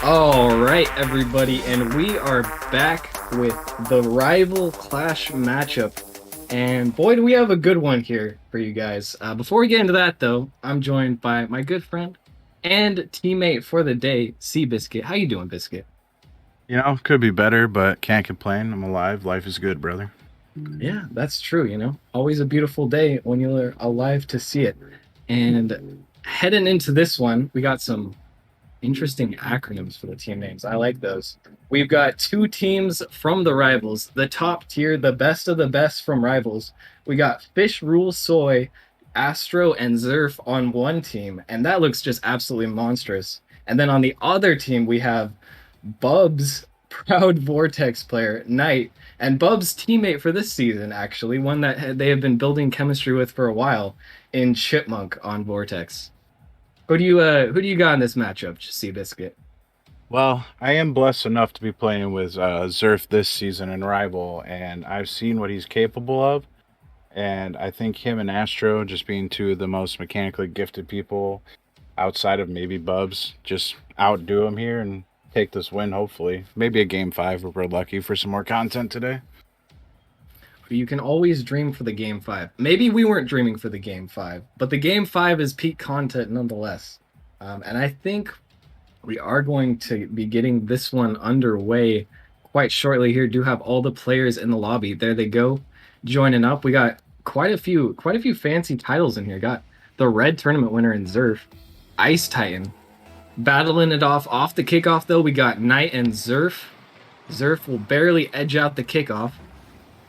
All right, everybody, and we are back with the rival clash matchup. And boy, do we have a good one here for you guys. Before we get into that, though, I'm joined by my good friend and teammate for the day, Biscuit. How you doing, Biscuit? Could be better, but can't complain. I'm alive. Life is good, brother. Yeah, that's true. Always a beautiful day when you're alive to see it. And heading into this one, we got some interesting acronyms for the team names. I like those. We've got two teams from the rivals, the top tier, the best of the best from rivals. We got Fish Rule Soy, Astro, and Zerf on one team, and that looks just absolutely monstrous. And then on the other team, we have Bub's proud Vortex player, Knight, and Bub's teammate for this season, actually, one that they have been building chemistry with for a while, in Chipmunk on Vortex. Who do you got in this matchup, Seabiscuit? Well, I am blessed enough to be playing with Zerf this season in Rival, and I've seen what he's capable of. And I think him and Astro, just being two of the most mechanically gifted people outside of maybe Bubs, just outdo him here and take this win, hopefully. Maybe a game five if we're lucky for some more content today. You can always dream for the game five. Maybe we weren't dreaming for the game five, but the game five is peak content nonetheless. And I think we are going to be getting this one underway quite shortly here. Do have all the players in the lobby. There they go, joining up. We got quite a few fancy titles in here. Got the red tournament winner in Zerf, Ice Titan. Battling it off the kickoff though, we got Knight and Zerf. Zerf will barely edge out the kickoff,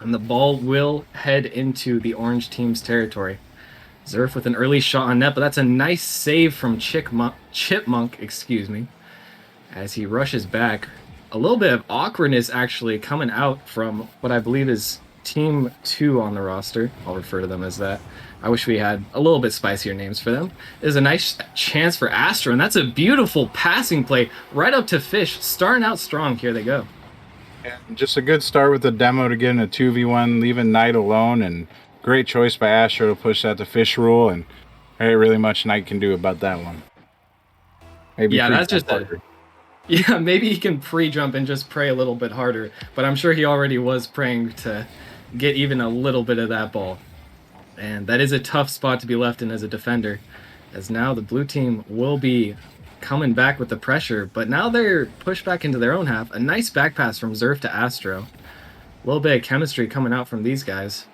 and the ball will head into the orange team's territory. Zerf with an early shot on net, but that's a nice save from Chipmunk, excuse me, as he rushes back. A little bit of awkwardness actually coming out from what I believe is Team 2 on the roster. I'll refer to them as that. I wish we had a little bit spicier names for them. There's a nice chance for Astra, and that's a beautiful passing play right up to Fish. Starting out strong. Here they go. And just a good start with the demo to get in a 2v1, leaving Knight alone, and great choice by Astro to push that to Fish Rule, and there ain't really much Knight can do about that one. Maybe Yeah, that's just harder. yeah, maybe he can pre-jump and just pray a little bit harder, but I'm sure he already was praying to get even a little bit of that ball. And that is a tough spot to be left in as a defender, as now the blue team will be coming back with the pressure, but now they're pushed back into their own half. A nice back pass from Zerf to Astro. A little bit of chemistry coming out from these guys.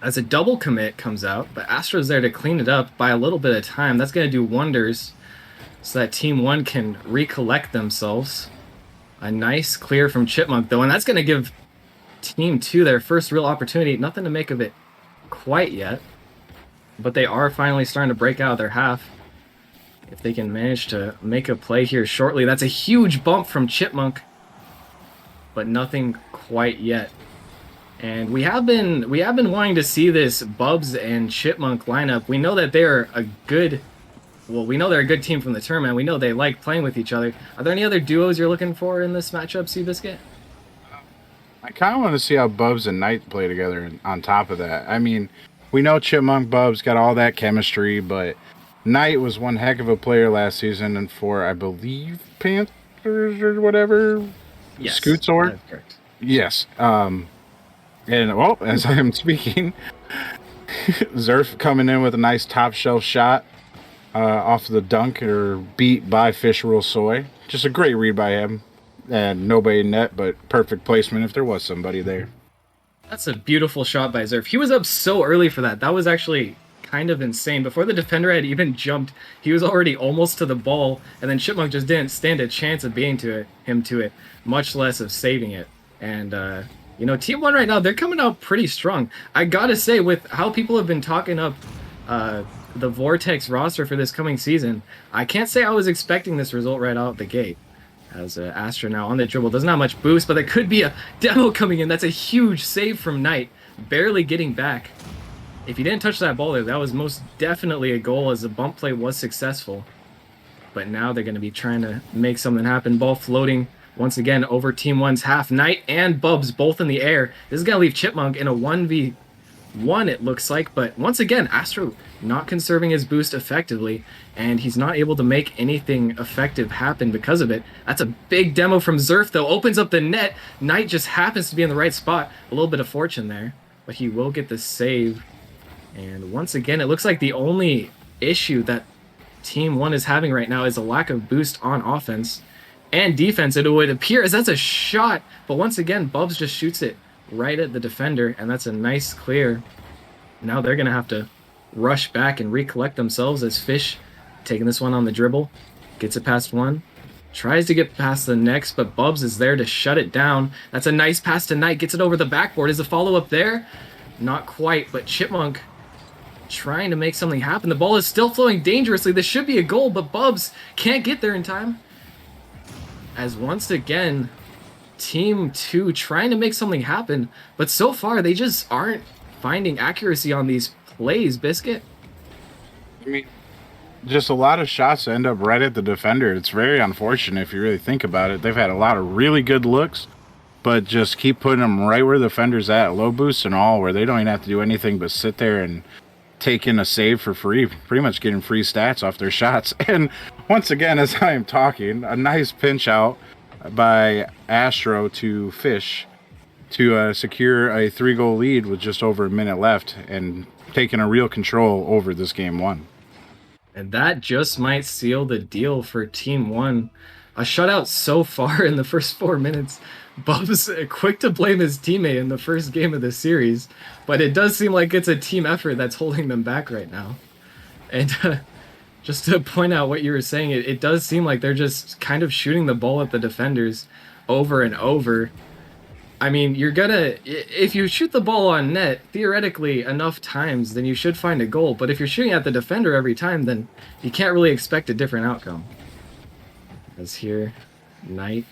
As a double commit comes out, but Astro's there to clean it up by a little bit of time. That's going to do wonders so that Team 1 can recollect themselves. A nice clear from Chipmunk, though, and that's going to give Team 2 their first real opportunity. Nothing to make of it quite yet, but they are finally starting to break out of their half. If they can manage to make a play here shortly, that's a huge bump from Chipmunk, but nothing quite yet. And we have been wanting to see this Bubs and Chipmunk lineup. We know that they're a good team from the tournament. We know they like playing with each other. Are there any other duos you're looking for in this matchup, Seabiscuit? I kind of want to see how Bubs and Knight play together on top of that. I mean, we know Chipmunk Bubs got all that chemistry, but Knight was one heck of a player last season and for, I believe, Panthers or whatever. Yes, Scoot Sword? that's correct. Yes. And, well, as I am speaking, Zerf coming in with a nice top shelf shot off the dunk or beat by Fish Rule Soy. Just a great read by him. And nobody net, but perfect placement if there was somebody there. That's a beautiful shot by Zerf. He was up so early for that. That was actually kind of insane. Before the defender had even jumped, he was already almost to the ball, and then Chipmunk just didn't stand a chance of being him to it, much less of saving it. And Team 1 right now, they're coming out pretty strong. I gotta say, with how people have been talking up the Vortex roster for this coming season, I can't say I was expecting this result right out the gate. As Astra now on the dribble, doesn't have much boost, but there could be a demo coming in. That's a huge save from Knight, barely getting back. If he didn't touch that ball there, that was most definitely a goal, as the bump play was successful. But now they're going to be trying to make something happen. Ball floating once again over Team 1's half. Knight and Bubs both in the air. This is going to leave Chipmunk in a one, it looks like. But once again, Astro not conserving his boost effectively, and he's not able to make anything effective happen because of it. That's a big demo from Zerf, though. Opens up the net. Knight just happens to be in the right spot. A little bit of fortune there, but he will get the save. And once again, it looks like the only issue that Team 1 is having right now is a lack of boost on offense and defense. It would appear as that's a shot, but once again, Bubs just shoots it right at the defender, and that's a nice clear. Now they're going to have to rush back and recollect themselves as Fish taking this one on the dribble. Gets it past one. Tries to get past the next, but Bubs is there to shut it down. That's a nice pass to Knight. Gets it over the backboard. Is the follow-up there? Not quite, but Chipmunk trying to make something happen. The ball is still flowing dangerously. This should be a goal, but Bubs can't get there in time. As once again, Team 2 trying to make something happen, but so far they just aren't finding accuracy on these plays, Biscuit. I mean, just a lot of shots end up right at the defender. It's very unfortunate if you really think about it. They've had a lot of really good looks, but just keep putting them right where the defender's at, low boost and all, where they don't even have to do anything but sit there and take in a save for free, pretty much getting free stats off their shots. And once again, as I am talking, a nice pinch out by Astro to Fish to secure a 3-goal lead with just over a minute left and taking a real control over this game one. And that just might seal the deal for Team 1. A shutout so far in the first 4 minutes. Bubs quick to blame his teammate in the first game of the series, but it does seem like it's a team effort that's holding them back right now. And just to point out what you were saying, it does seem like they're just kind of shooting the ball at the defenders over and over. I mean, if you shoot the ball on net, theoretically enough times, then you should find a goal. But if you're shooting at the defender every time, then you can't really expect a different outcome. As here, Knight,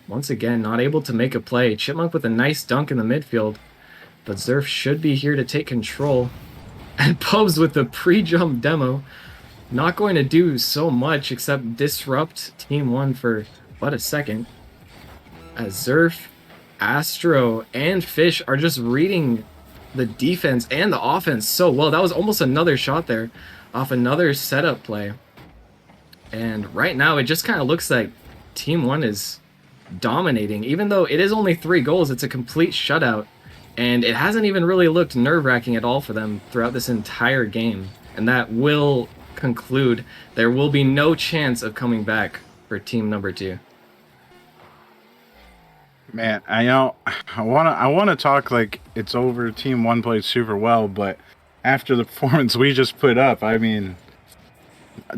once again, not able to make a play. Chipmunk with a nice dunk in the midfield. But Zerf should be here to take control. And Pubs with the pre-jump demo. Not going to do so much except disrupt Team 1 for but a second. As Zerf, Astro, and Fish are just reading the defense and the offense so well. That was almost another shot there off another setup play. And right now, it just kind of looks like Team 1 is dominating. Even though it is only 3 goals, it's a complete shutout. And it hasn't even really looked nerve-wracking at all for them throughout this entire game. And that will conclude. There will be no chance of coming back for team number 2. Man, I wanna talk like it's over. Team 1 played super well, but after the performance we just put up, I mean,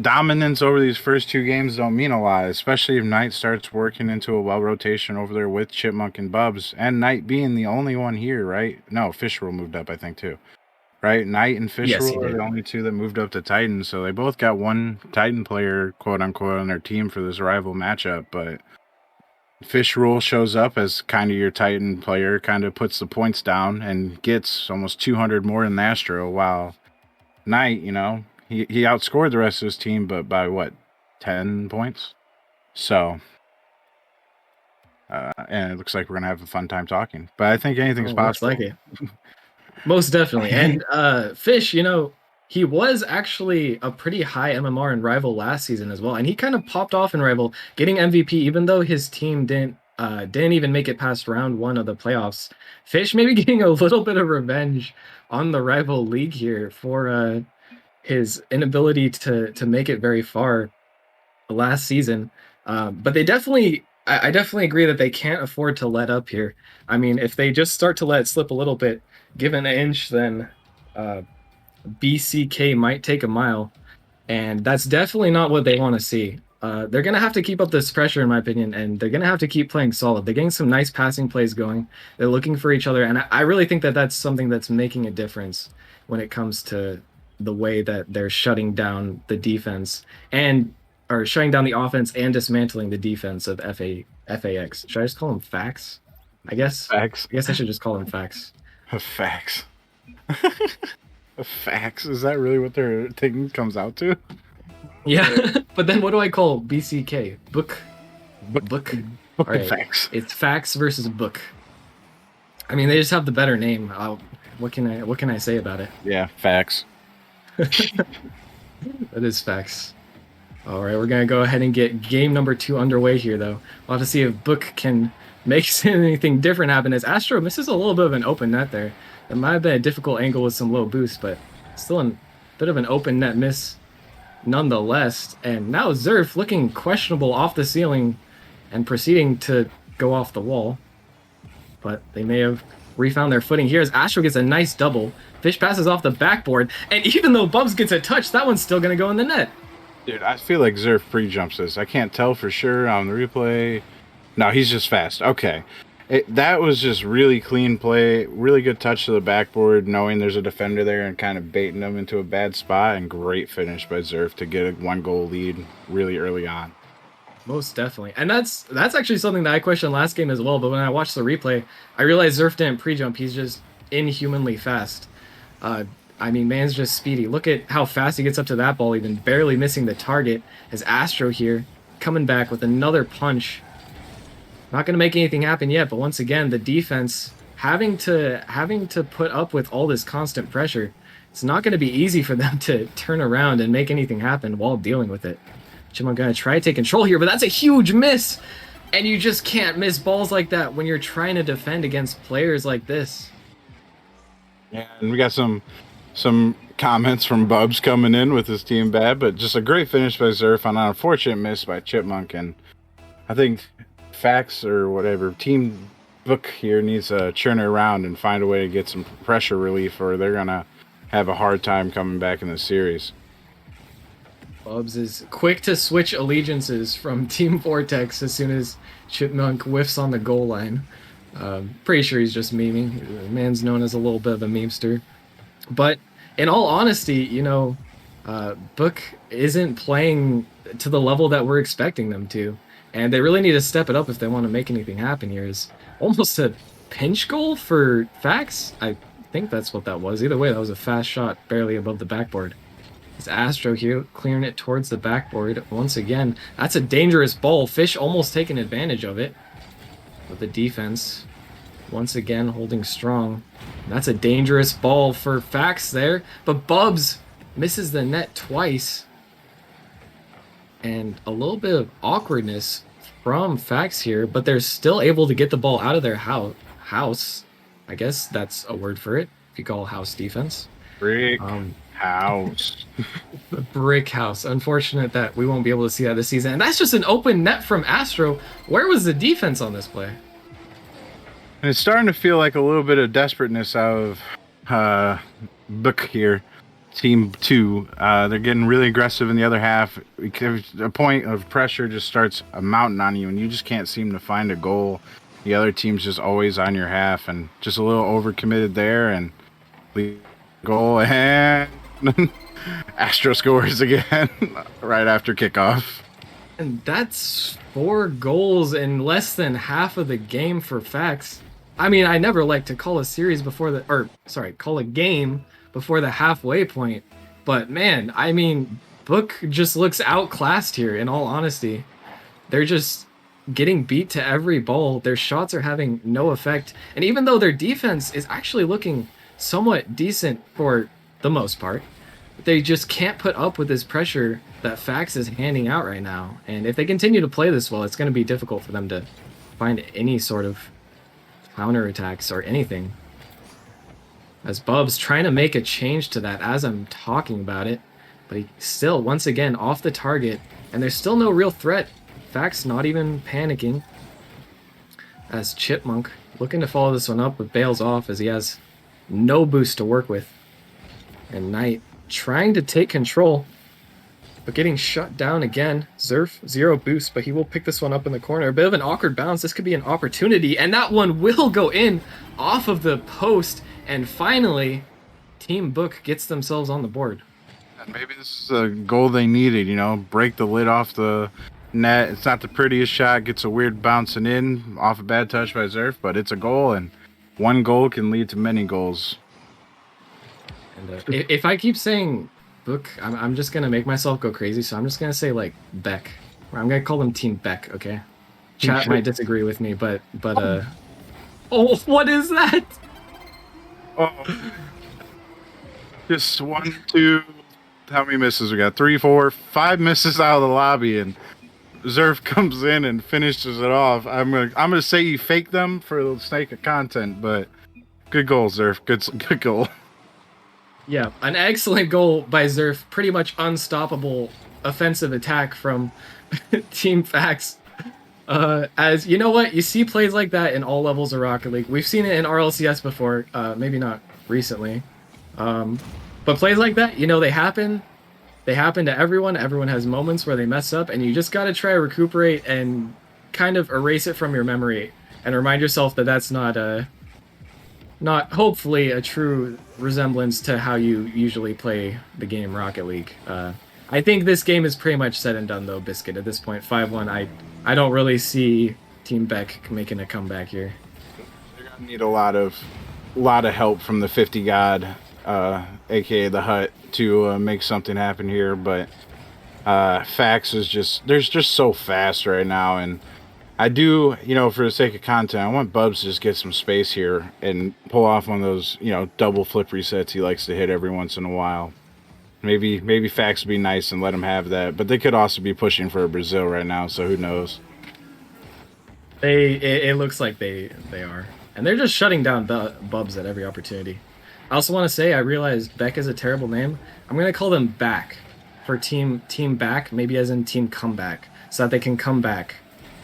dominance over these first 2 games don't mean a lot, especially if Knight starts working into a well rotation over there with Chipmunk and Bubs, and Knight being the only one here, right? No, Fisherall moved up, I think, too. Right? Knight and Fisherall are the only 2 that moved up to Titan, so they both got one Titan player, quote unquote, on their team for this rival matchup, but Fisherall shows up as kind of your Titan player, kind of puts the points down and gets almost 200 more than Astro, while Knight, you know, he outscored the rest of his team, but by what, 10 points? So, and it looks like we're going to have a fun time talking. But I think anything's possible. Looks like it. Most definitely. And Fish, you know, he was actually a pretty high MMR in Rival last season as well. And he kind of popped off in Rival, getting MVP, even though his team didn't even make it past round 1 of the playoffs. Fish maybe getting a little bit of revenge on the Rival League here for his inability to make it very far last season. But they definitely, I definitely agree that they can't afford to let up here. I mean, if they just start to let it slip a little bit, give an inch, then BCK might take a mile. And that's definitely not what they want to see. They're going to have to keep up this pressure, in my opinion, and they're going to have to keep playing solid. They're getting some nice passing plays going. They're looking for each other, and I really think that that's something that's making a difference when it comes to the way that they're shutting down the defense or shutting down the offense and dismantling the defense of FAX. Should I just call them facts? I guess. Facts. I guess I should just call them facts. Facts. Facts? Is that really what their thing comes out to? Yeah, but then what do I call BCK? Book. Right. Facts. It's facts versus book. I mean, they just have the better name. what can I say about it? Yeah, facts. That is facts. All right, we're gonna go ahead and get game number 2 underway here, though. We'll have to see if Book can make anything different happen. As Astro misses a little bit of an open net there. It might have been a difficult angle with some low boost, but still a bit of an open net miss nonetheless. And now Zerf looking questionable off the ceiling and proceeding to go off the wall. But they may have refound their footing here as Astro gets a nice double. Fish passes off the backboard, and even though Bubs gets a touch, that one's still gonna go in the net. Dude, I feel like Zerf pre-jumps this. I can't tell for sure on the replay. No, he's just fast. Okay. That was just really clean play. Really good touch to the backboard, knowing there's a defender there and kind of baiting them into a bad spot. And great finish by Zerf to get a 1-goal lead really early on. Most definitely. And that's actually something that I questioned last game as well. But when I watched the replay, I realized Zerf didn't pre-jump. He's just inhumanly fast. I mean, man's just speedy. Look at how fast he gets up to that ball, even barely missing the target. As Astro here coming back with another punch. Not going to make anything happen yet, but once again, the defense having to put up with all this constant pressure. It's not going to be easy for them to turn around and make anything happen while dealing with it. Chipmunk going to try to take control here, but that's a huge miss. And you just can't miss balls like that when you're trying to defend against players like this. Yeah, and we got some comments from Bubs coming in with his team bad, but just a great finish by Zerf on an unfortunate miss by Chipmunk. And I think Fax or whatever team Book here needs to churn it around and find a way to get some pressure relief, or they're gonna have a hard time coming back in the series. Bubs is quick to switch allegiances from Team Vortex as soon as Chipmunk whiffs on the goal line. Pretty sure he's just memeing. The man's known as a little bit of a memester. But in all honesty, Book isn't playing to the level that we're expecting them to. And they really need to step it up if they want to make anything happen here. Is almost a pinch goal for Fax? I think that's what that was. Either way, that was a fast shot barely above the backboard. It's Astro here clearing it towards the backboard. Once again, that's a dangerous ball. Fish almost taking advantage of it. But the defense, once again, holding strong. That's a dangerous ball for Fax there. But Bubs misses the net twice. And a little bit of awkwardness from Fax here, but they're still able to get the ball out of their house. I guess that's a word for it, if you call house defense. Brick house. The brick house. Unfortunate that we won't be able to see that this season. And that's just an open net from Astro. Where was the defense on this play? And it's starting to feel like a little bit of desperateness out of Book here. Team 2, they're getting really aggressive in the other half. A point of pressure just starts mounting on you, and you just can't seem to find a goal. The other team's just always on your half, and just a little overcommitted there, and goal, and Astro scores again right after kickoff. And that's 4 goals in less than half of the game for Fax. I mean, I never like to call a series before call a game before the halfway point. But man, I mean, Book just looks outclassed here, in all honesty. They're just getting beat to every ball. Their shots are having no effect. And even though their defense is actually looking somewhat decent for the most part, they just can't put up with this pressure that Fax is handing out right now. And if they continue to play this well, it's going to be difficult for them to find any sort of counterattacks or anything. As Bubs trying to make a change to that as I'm talking about it, but he still, once again, off the target, and there's still no real threat. Fax not even panicking. As Chipmunk looking to follow this one up, but bails off as he has no boost to work with. And Knight trying to take control, but getting shut down again. Zerf, 0 boost, but he will pick this one up in the corner. A bit of an awkward bounce. This could be an opportunity, and that one will go in off of the post. And finally, Team Book gets themselves on the board. Maybe this is a goal they needed, break the lid off the net. It's not the prettiest shot, gets a weird bouncing in off a bad touch by Zerf, but it's a goal, and 1 goal can lead to many goals. And if I keep saying Book, I'm just going to make myself go crazy, so I'm just going to say, Beck. I'm going to call them Team Beck, okay? Chat might disagree with me, but oh, what is that? Oh, just one, two. How many misses we got? Three, four, five misses out of the lobby, and Zerf comes in and finishes it off. I'm gonna say you faked them for the sake of content, but good goal, Zerf. Good goal. Yeah, an excellent goal by Zerf. Pretty much unstoppable offensive attack from Team Fax. As you know what, you see plays like that in all levels of Rocket League. We've seen it in RLCS before, maybe not recently. Um, but plays like that, you know, they happen. They happen to everyone. Everyone has moments where they mess up, and you just got to try to recuperate and kind of erase it from your memory and remind yourself that that's not hopefully a true resemblance to how you usually play the game Rocket League. I think this game is pretty much said and done though, Biscuit. At this point, 5-1. I don't really see Team Beck making a comeback here. They're gonna need a lot of help from the 50 God, aka the Hut, to make something happen here. But Fax is just so fast right now, and I do, for the sake of content, I want Bubs to just get some space here and pull off one of those, double flip resets he likes to hit every once in a while. Maybe Fax would be nice and let him have that, but they could also be pushing for a Brazil right now, so who knows? It looks like they are, and they're just shutting down Bubs at every opportunity. I also want to say I realize Beck is a terrible name. I'm gonna call them Back for Team Back, maybe as in Team Comeback, so that they can come back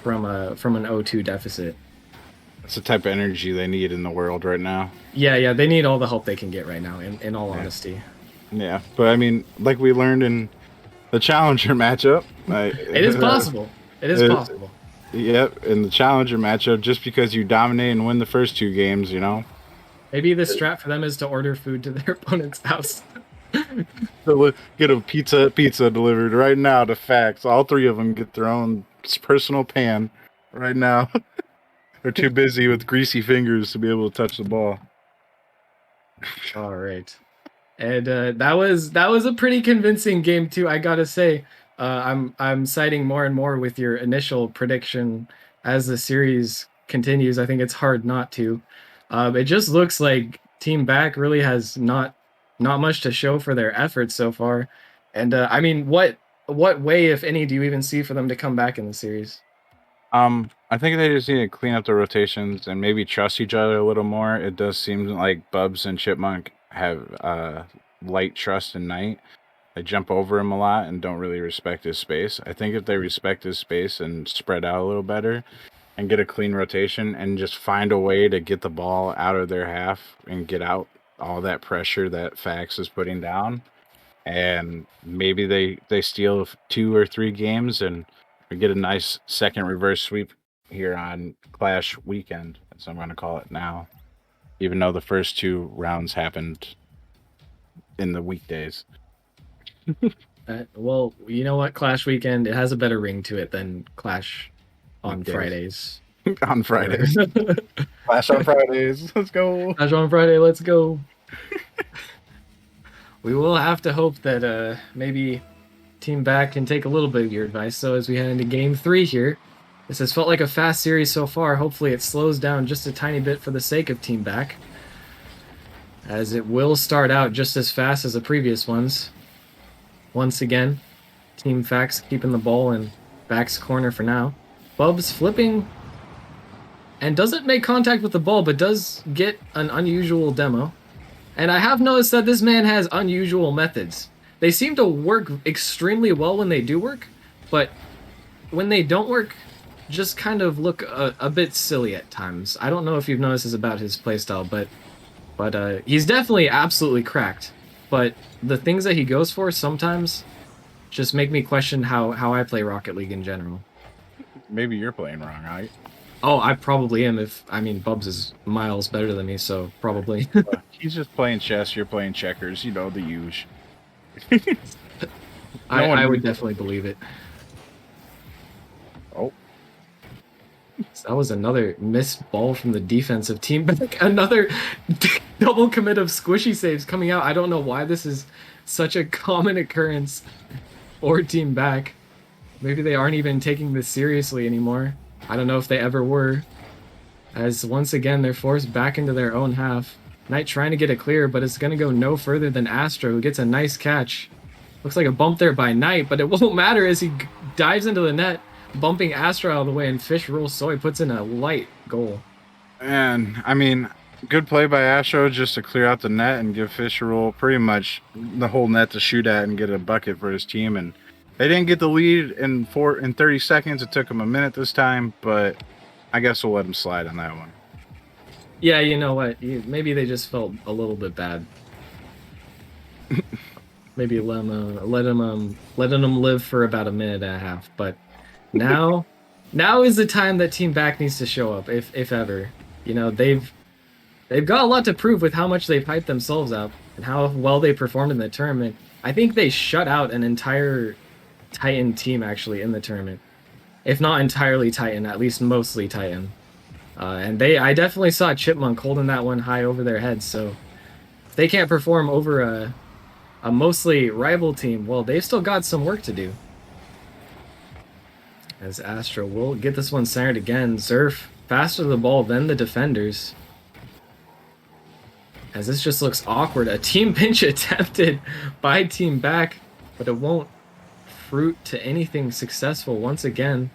from an 0-2 deficit. That's the type of energy they need in the world right now. Yeah, they need all the help they can get right now. In all honesty. Yeah, but I mean, like we learned in the Challenger matchup, It is possible. It is possible. Yep, in the Challenger matchup, just because you dominate and win the first two games, Maybe the strat for them is to order food to their opponent's house. get a pizza delivered right now to Fax. All three of them get their own personal pan right now. They're too busy with greasy fingers to be able to touch the ball. All right. And that was a pretty convincing game too. I gotta say, I'm siding more and more with your initial prediction as the series continues. I think it's hard not to. It just looks like Team Back really has not much to show for their efforts so far. And I mean, what way, if any, do you even see for them to come back in the series? I think they just need to clean up the rotations and maybe trust each other a little more. It does seem like Bubs and Chipmunk have light trust in Knight. They jump over him a lot and don't really respect his space. I think if they respect his space and spread out a little better and get a clean rotation and just find a way to get the ball out of their half and get out all that pressure that Fax is putting down, and maybe they steal 2 or 3 games and we get a nice second reverse sweep here on Clash weekend, as I'm going to call it now, even though the first 2 rounds happened in the weekdays. Well, you know what? Clash Weekend, it has a better ring to it than Clash on Weekdays. Fridays. On Fridays. Clash on Fridays. Let's go. Clash on Friday, let's go. We will have to hope that maybe Team Back can take a little bit of your advice. So as we head into Game 3 here, this has felt like a fast series so far. Hopefully it slows down just a tiny bit for the sake of Team Back, as it will start out just as fast as the previous ones. Once again, Team Fax keeping the ball in Back's corner for now. Bubs flipping and doesn't make contact with the ball, but does get an unusual demo. And I have noticed that this man has unusual methods. They seem to work extremely well when they do work, but when they don't work, just kind of look a bit silly at times. I don't know if you've noticed this about his playstyle, but he's definitely absolutely cracked. But the things that he goes for sometimes just make me question how I play Rocket League in general. Maybe you're playing wrong, right? Oh, I probably am. Bubs is miles better than me, so probably. He's just playing chess, you're playing checkers, the huge. I would definitely believe it. Oh. So that was another missed ball from the defensive team. Another double commit of squishy saves coming out. I don't know why this is such a common occurrence for Team Back. Maybe they aren't even taking this seriously anymore. I don't know if they ever were. As once again, they're forced back into their own half. Knight trying to get it clear, but it's going to go no further than Astro, who gets a nice catch. Looks like a bump there by Knight, but it won't matter as he dives into the net, bumping Astro out of the way, and Fish rolls Soy puts in a light goal. And I mean, good play by Astro just to clear out the net and give Fisher roll pretty much the whole net to shoot at and get a bucket for his team. And they didn't get the lead in 30 seconds. It took them a minute this time, but I guess we'll let them slide on that one. Yeah, you know what? Maybe they just felt a little bit bad. Maybe letting them live for about a minute and a half. But now is the time that Team Back needs to show up, if ever. You know, they've got a lot to prove with how much they've hyped themselves up and how well they performed in the tournament. I think they shut out an entire Titan team actually in the tournament. If not entirely Titan, at least mostly Titan. And I definitely saw Chipmunk holding that one high over their heads. So if they can't perform over a mostly rival team, well, they've still got some work to do. As Astro will get this one centered again. Zerf faster to the ball than the defenders. As this just looks awkward. A team pinch attempted by Team Back, but it won't fruit to anything successful once again.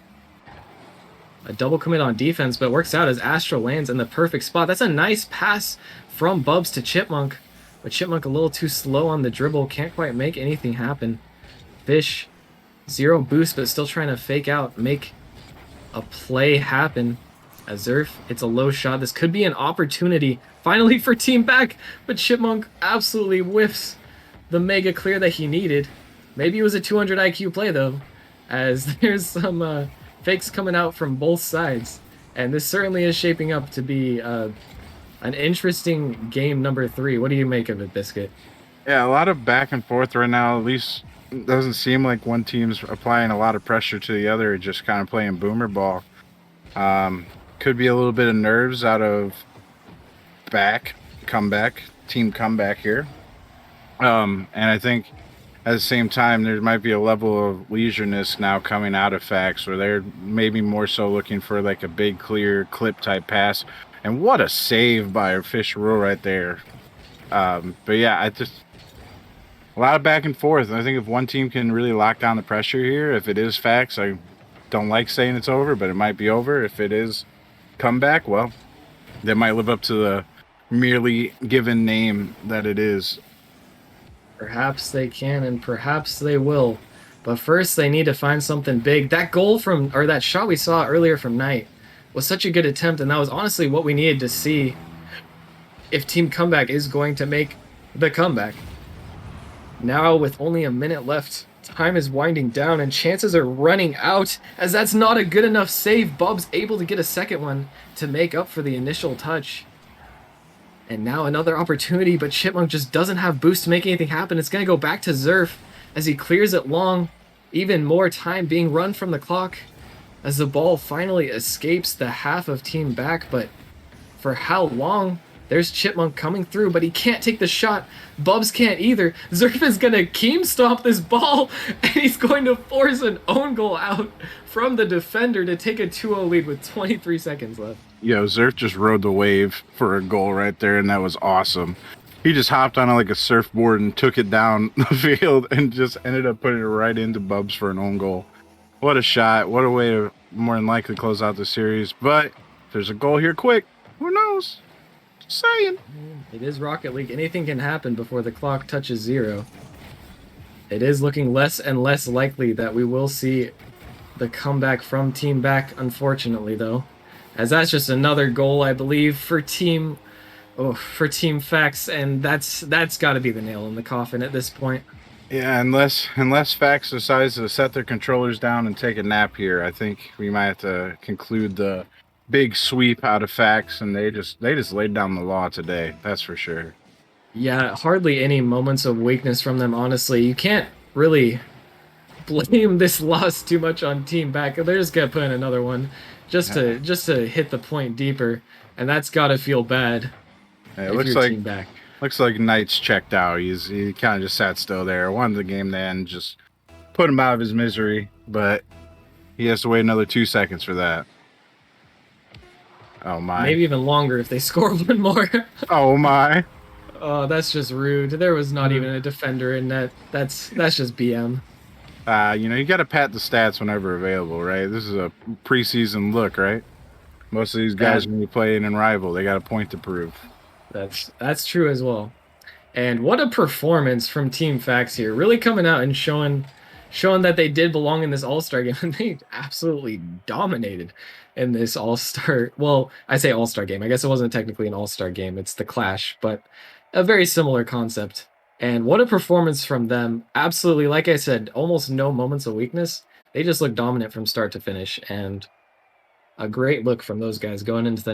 A double commit on defense, but it works out as Astro lands in the perfect spot. That's a nice pass from Bubs to Chipmunk, but Chipmunk a little too slow on the dribble. Can't quite make anything happen. Fish, 0 boost, but still trying to fake out, make a play happen. As Zerf, it's a low shot. This could be an opportunity finally for Team Back, but Chipmunk absolutely whiffs the mega clear that he needed. Maybe it was a 200 IQ play though, as there's some fakes coming out from both sides, and this certainly is shaping up to be an interesting game number 3. What do you make of it, Biscuit? Yeah, a lot of back and forth right now. At least it doesn't seem like one team's applying a lot of pressure to the other, just kind of playing boomer ball. Could be a little bit of nerves out of team comeback here. And I think at the same time, there might be a level of leisureness now coming out of Facts where they're maybe more so looking for like a big, clear clip type pass. And what a save by Fish Rule right there. But yeah, a lot of back and forth. And I think if one team can really lock down the pressure here, if it is Facts, I don't like saying it's over, but it might be over. If it is comeback, well, they might live up to the merely given name that it is. Perhaps they can, and perhaps they will. But first, they need to find something big. That goal or that shot we saw earlier from Knight was such a good attempt, and that was honestly what we needed to see if Team Comeback is going to make the comeback. Now, with only a minute left, time is winding down, and chances are running out, as that's not a good enough save. Bub's able to get a second one to make up for the initial touch. And now another opportunity, but Chipmunk just doesn't have boost to make anything happen. It's going to go back to Zerf as he clears it long. Even more time being run from the clock as the ball finally escapes the half of Team Back. But for how long? There's Chipmunk coming through, but he can't take the shot. Bubs can't either. Zerf is going to keem stomp this ball, and he's going to force an own goal out from the defender to take a 2-0 lead with 23 seconds left. Yo, Zerf just rode the wave for a goal right there, and that was awesome. He just hopped on like a surfboard and took it down the field and just ended up putting it right into Bubs for an own goal. What a shot. What a way to more than likely close out the series. But if there's a goal here quick, who knows? Just saying. It is Rocket League. Anything can happen before the clock touches 0. It is looking less and less likely that we will see the comeback from Team Back, unfortunately, though. As that's just another goal, I believe, for Team Facts, and that's got to be the nail in the coffin at this point. Yeah, unless Facts decides to set their controllers down and take a nap here, I think we might have to conclude the big sweep out of Facts, and they just laid down the law today. That's for sure. Yeah, hardly any moments of weakness from them, honestly. You can't really blame this loss too much on Team Back. They're just gonna put in another one just to hit the point deeper, and that's gotta feel bad. Yeah, it looks like Knight's checked out. He kind of just sat still there, wanted the game to end, just put him out of his misery, but he has to wait another 2 seconds for that. Oh my. Maybe even longer if they score one more. Oh my. Oh, that's just rude. There was not even a defender in net. That's just BM. You got to pat the stats whenever available, right? This is a preseason look, right? Most of these guys, That when you play in rival, they got a point to prove. that's true as well. And what a performance from Team Fax here, really coming out and showing that they did belong in this All-Star game, and they absolutely dominated in this All-Star. Well, I say All-Star game. I guess it wasn't technically an All-Star game. It's the Clash, but a very similar concept. And what a performance from them. Absolutely, like I said, almost no moments of weakness. They just look dominant from start to finish, and a great look from those guys going into the